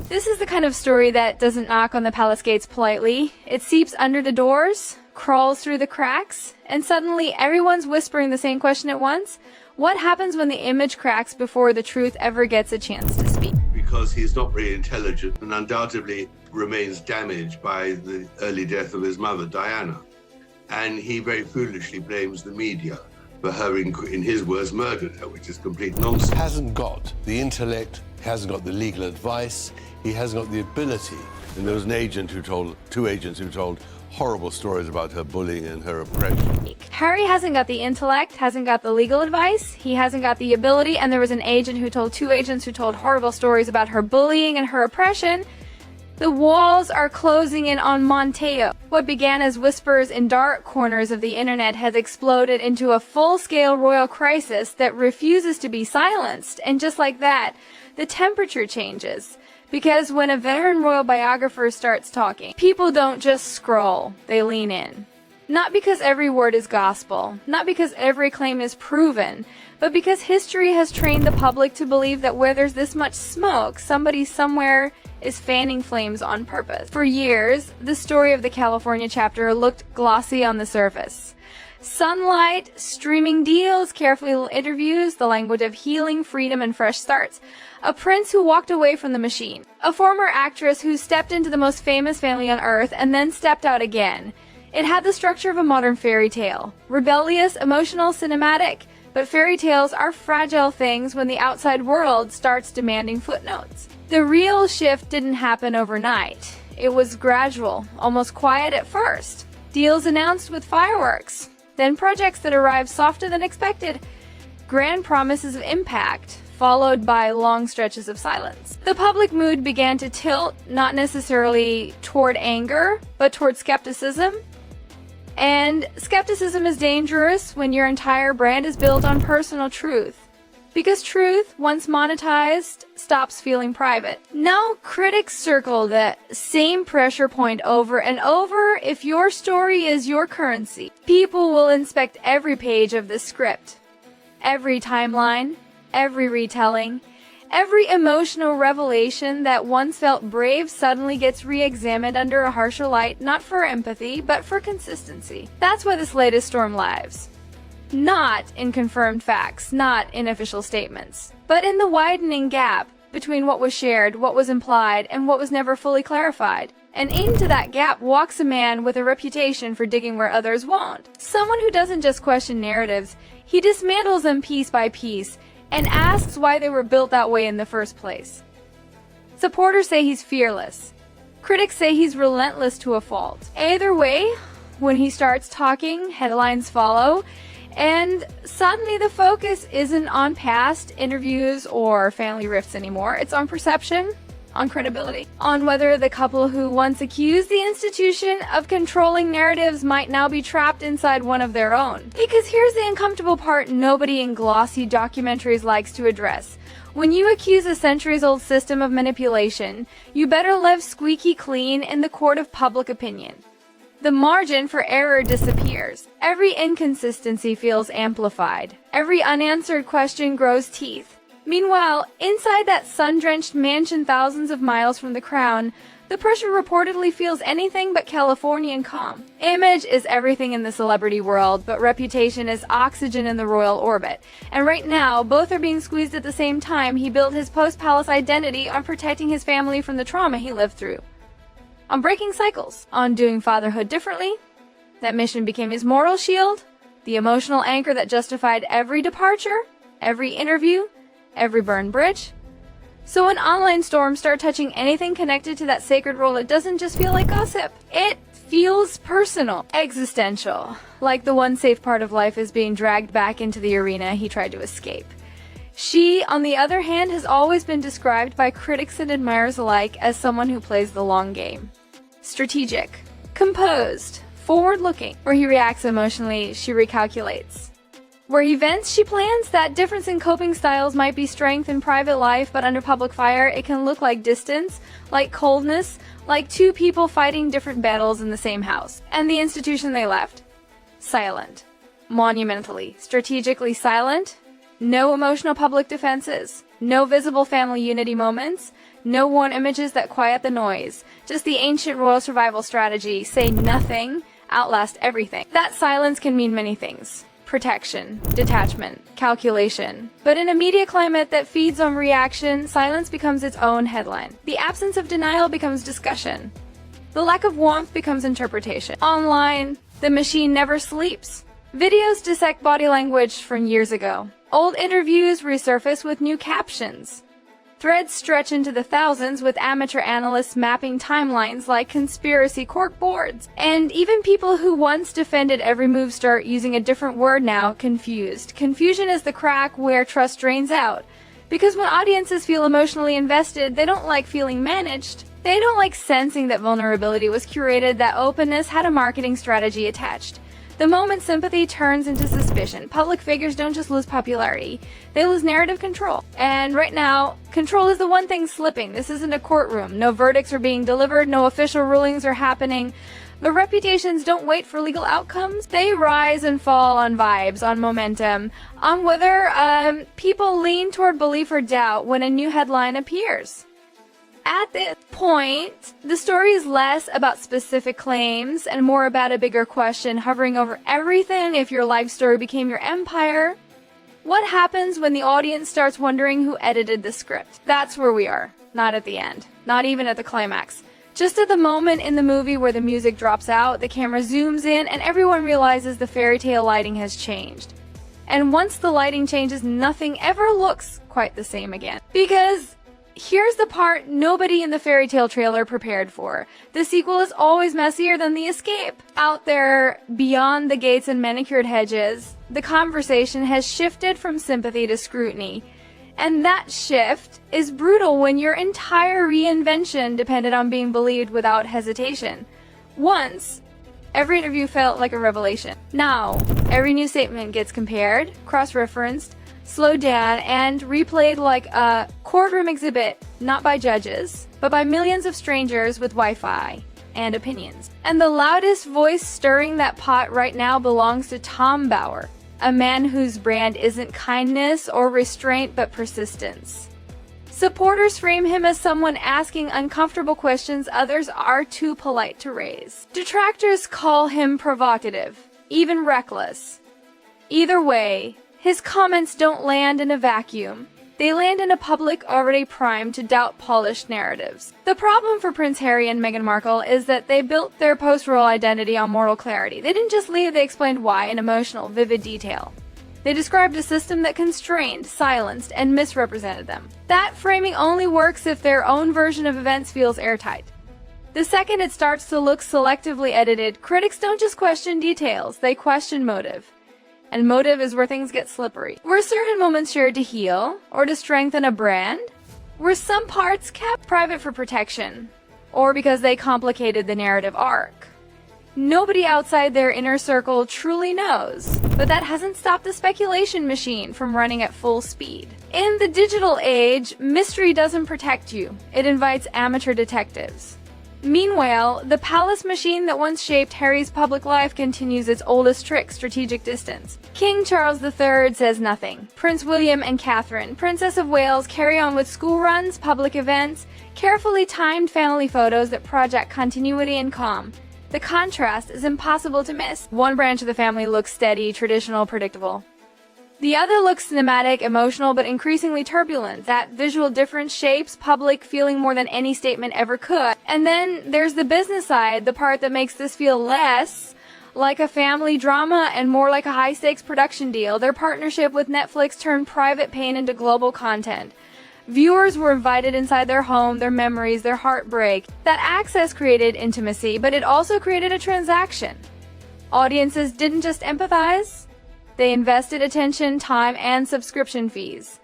This is the kind of story that doesn't knock on the palace gates politely. It seeps under the doors, crawls through the cracks, and suddenly everyone's whispering the same question at once. What happens when the image cracks before the truth ever gets a chance to speak? Because he's not very intelligent and undoubtedly remains damaged by the early death of his mother, Diana. And he very foolishly blames the media for having, in his words, murdered her, which is complete nonsense. Hasn't got the intellect, hasn't got the legal advice, he hasn't got the ability. And there was an agent who told, two agents who told horrible stories about her bullying and her oppression. Harry hasn't got the intellect, hasn't got the legal advice, he hasn't got the ability, and there was an agent who told two agents who told horrible stories about her bullying and her oppression. The walls are closing in on Montecito. What began as whispers in dark corners of the internet has exploded into a full-scale royal crisis that refuses to be silenced. And just like that, the temperature changes. Because when a veteran royal biographer starts talking, people don't just scroll, they lean in. Not because every word is gospel, not because every claim is proven, but because history has trained the public to believe that where there's this much smoke, somebody somewhere is fanning flames on purpose. For years, the story of the California chapter looked glossy on the surface. Sunlight, streaming deals, carefully little interviews, the language of healing, freedom, and fresh starts. A prince who walked away from the machine. A former actress who stepped into the most famous family on earth and then stepped out again. It had the structure of a modern fairy tale. Rebellious, emotional, cinematic. But fairy tales are fragile things when the outside world starts demanding footnotes. The real shift didn't happen overnight. It was gradual, almost quiet at first. Deals announced with fireworks. Then projects that arrived softer than expected. Grand promises of impact, followed by long stretches of silence. The public mood began to tilt, not necessarily toward anger, but toward skepticism. And skepticism is dangerous when your entire brand is built on personal truth. Because truth, once monetized, stops feeling private. Now critics circle that same pressure point over and over. If your story is your currency, people will inspect every page of the script, every timeline, every retelling. Every emotional revelation that once felt brave suddenly gets re-examined under a harsher light, not for empathy, but for consistency. That's why this latest storm lives. Not in confirmed facts, not in official statements, but in the widening gap between what was shared, what was implied, and what was never fully clarified. And into that gap walks a man with a reputation for digging where others won't. Someone who doesn't just question narratives, he dismantles them piece by piece, and asks why they were built that way in the first place. Supporters say he's fearless. Critics say he's relentless to a fault. Either way, when he starts talking, headlines follow, and suddenly the focus isn't on past interviews or family rifts anymore. It's on perception, on credibility, on whether the couple who once accused the institution of controlling narratives might now be trapped inside one of their own. Because here's the uncomfortable part nobody in glossy documentaries likes to address. When you accuse a centuries-old system of manipulation, you better live squeaky clean in the court of public opinion. The margin for error disappears. Every inconsistency feels amplified. Every unanswered question grows teeth. Meanwhile, inside that sun-drenched mansion thousands of miles from the crown, the pressure reportedly feels anything but Californian calm. Image is everything in the celebrity world, but reputation is oxygen in the royal orbit. And right now, both are being squeezed at the same time. He built his post-palace identity on protecting his family from the trauma he lived through. On breaking cycles. On doing fatherhood differently. That mission became his moral shield. The emotional anchor that justified every departure, every interview, every burned bridge. So when online storms start touching anything connected to that sacred role, it doesn't just feel like gossip. It feels personal, existential, like the one safe part of life is being dragged back into the arena he tried to escape. She, on the other hand, has always been described by critics and admirers alike as someone who plays the long game. Strategic, composed, forward-looking. Where he reacts emotionally, she recalculates. Where he vents, she plans. That difference in coping styles might be strength in private life, but under public fire, it can look like distance, like coldness, like two people fighting different battles in the same house. And the institution they left. Silent. Monumentally, strategically silent. No emotional public defenses. No visible family unity moments, no worn images that quiet the noise. Just the ancient royal survival strategy, say nothing, outlast everything. That silence can mean many things. Protection, detachment, calculation. But in a media climate that feeds on reaction, silence becomes its own headline. The absence of denial becomes discussion. The lack of warmth becomes interpretation. Online, the machine never sleeps. Videos dissect body language from years ago. Old interviews resurface with new captions. Threads stretch into the thousands with amateur analysts mapping timelines like conspiracy cork boards. And even people who once defended every move start using a different word now, confused. Confusion is the crack where trust drains out. Because when audiences feel emotionally invested, they don't like feeling managed. They don't like sensing that vulnerability was curated, that openness had a marketing strategy attached. The moment sympathy turns into suspicion, public figures don't just lose popularity, they lose narrative control. And right now, control is the one thing slipping. This isn't a courtroom. No verdicts are being delivered, no official rulings are happening. The reputations don't wait for legal outcomes. They rise and fall on vibes, on momentum, on whether people lean toward belief or doubt when a new headline appears. At this point, the story is less about specific claims and more about a bigger question hovering over everything. If your life story became your empire, what happens when the audience starts wondering who edited the script? That's where we are, not at the end, not even at the climax. Just at the moment in the movie where the music drops out, the camera zooms in, and everyone realizes the fairy tale lighting has changed. And once the lighting changes, nothing ever looks quite the same again. Because here's the part nobody in the fairy tale trailer prepared for. The sequel is always messier than the escape. Out there, beyond the gates and manicured hedges, the conversation has shifted from sympathy to scrutiny. And that shift is brutal when your entire reinvention depended on being believed without hesitation. Once, every interview felt like a revelation. Now, every new statement gets compared, cross-referenced, slowed down, and replayed like a courtroom exhibit, not by judges, but by millions of strangers with Wi-Fi and opinions. And the loudest voice stirring that pot right now belongs to Tom Bauer, a man whose brand isn't kindness or restraint, but persistence. Supporters frame him as someone asking uncomfortable questions others are too polite to raise. Detractors call him provocative, even reckless. Either way, his comments don't land in a vacuum. They land in a public already primed to doubt polished narratives. The problem for Prince Harry and Meghan Markle is that they built their post-royal identity on moral clarity. They didn't just leave, they explained why in emotional, vivid detail. They described a system that constrained, silenced, and misrepresented them. That framing only works if their own version of events feels airtight. The second it starts to look selectively edited, critics don't just question details, they question motive. And motive is where things get slippery. Were certain moments shared to heal, or to strengthen a brand? Were some parts kept private for protection, or because they complicated the narrative arc? Nobody outside their inner circle truly knows, but that hasn't stopped the speculation machine from running at full speed. In the digital age, mystery doesn't protect you, it invites amateur detectives. Meanwhile, the palace machine that once shaped Harry's public life continues its oldest trick, strategic distance. King Charles III says nothing. Prince William and Catherine, Princess of Wales, carry on with school runs, public events, carefully timed family photos that project continuity and calm. The contrast is impossible to miss. One branch of the family looks steady, traditional, predictable. The other looks cinematic, emotional, but increasingly turbulent. That visual difference shapes public feeling more than any statement ever could. And then there's the business side, the part that makes this feel less like a family drama and more like a high-stakes production deal. Their partnership with Netflix turned private pain into global content. Viewers were invited inside their home, their memories, their heartbreak. That access created intimacy, but it also created a transaction. Audiences didn't just empathize, they invested attention, time, and subscription fees.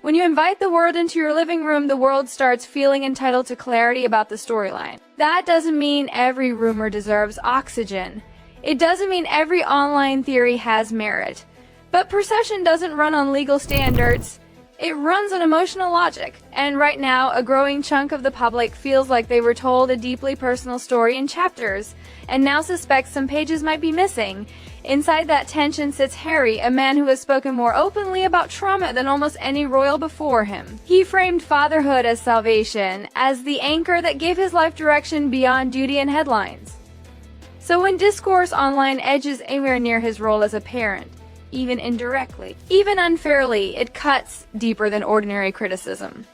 When you invite the world into your living room, the world starts feeling entitled to clarity about the storyline. That doesn't mean every rumor deserves oxygen. It doesn't mean every online theory has merit. But perception doesn't run on legal standards. It runs on emotional logic. And right now, a growing chunk of the public feels like they were told a deeply personal story in chapters, and now suspects some pages might be missing. Inside that tension sits Harry, a man who has spoken more openly about trauma than almost any royal before him. He framed fatherhood as salvation, as the anchor that gave his life direction beyond duty and headlines. So when discourse online edges anywhere near his role as a parent, even indirectly, even unfairly, it cuts deeper than ordinary criticism.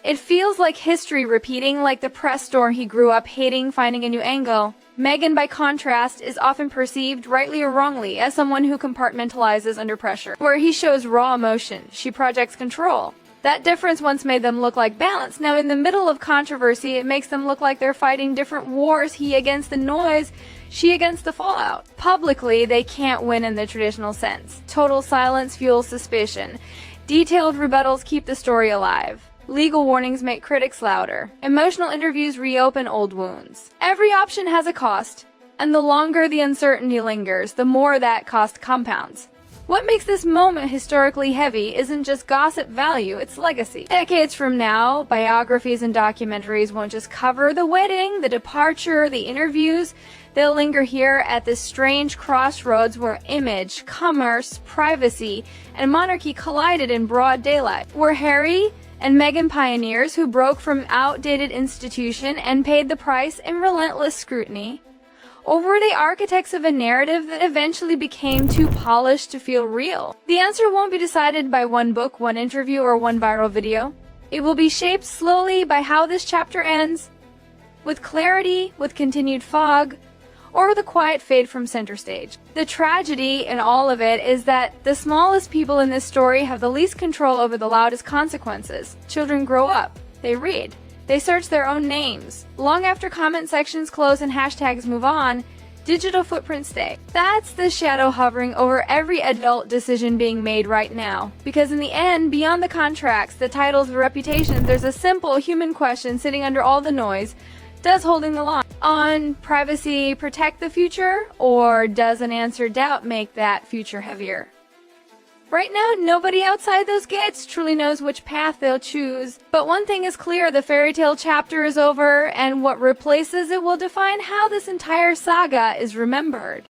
It feels like history repeating, like the press store he grew up hating finding a new angle. Meghan, by contrast, is often perceived, rightly or wrongly, as someone who compartmentalizes under pressure. Where he shows raw emotion, she projects control. That difference once made them look like balance. Now, in the middle of controversy, it makes them look like they're fighting different wars, he against the noise, she against the fallout. Publicly, they can't win in the traditional sense. Total silence fuels suspicion. Detailed rebuttals keep the story alive. Legal warnings make critics louder. Emotional interviews reopen old wounds. Every option has a cost, and the longer the uncertainty lingers, the more that cost compounds. What makes this moment historically heavy isn't just gossip value, it's legacy. Decades from now, biographies and documentaries won't just cover the wedding, the departure, the interviews. They'll linger here at this strange crossroads where image, commerce, privacy, and monarchy collided in broad daylight. Where Harry and Meghan, pioneers who broke from outdated institution and paid the price in relentless scrutiny? Or were they architects of a narrative that eventually became too polished to feel real? The answer won't be decided by one book, one interview, or one viral video. It will be shaped slowly by how this chapter ends, with clarity, with continued fog, or the quiet fade from center stage. The tragedy in all of it is that the smallest people in this story have the least control over the loudest consequences. Children grow up, they read, they search their own names. Long after comment sections close and hashtags move on, digital footprints stay. That's the shadow hovering over every adult decision being made right now. Because in the end, beyond the contracts, the titles, the reputations, there's a simple human question sitting under all the noise. Does holding the line on privacy protect the future, or does unanswered doubt make that future heavier? Right now, nobody outside those gates truly knows which path they'll choose. But one thing is clear, the fairy tale chapter is over, and what replaces it will define how this entire saga is remembered.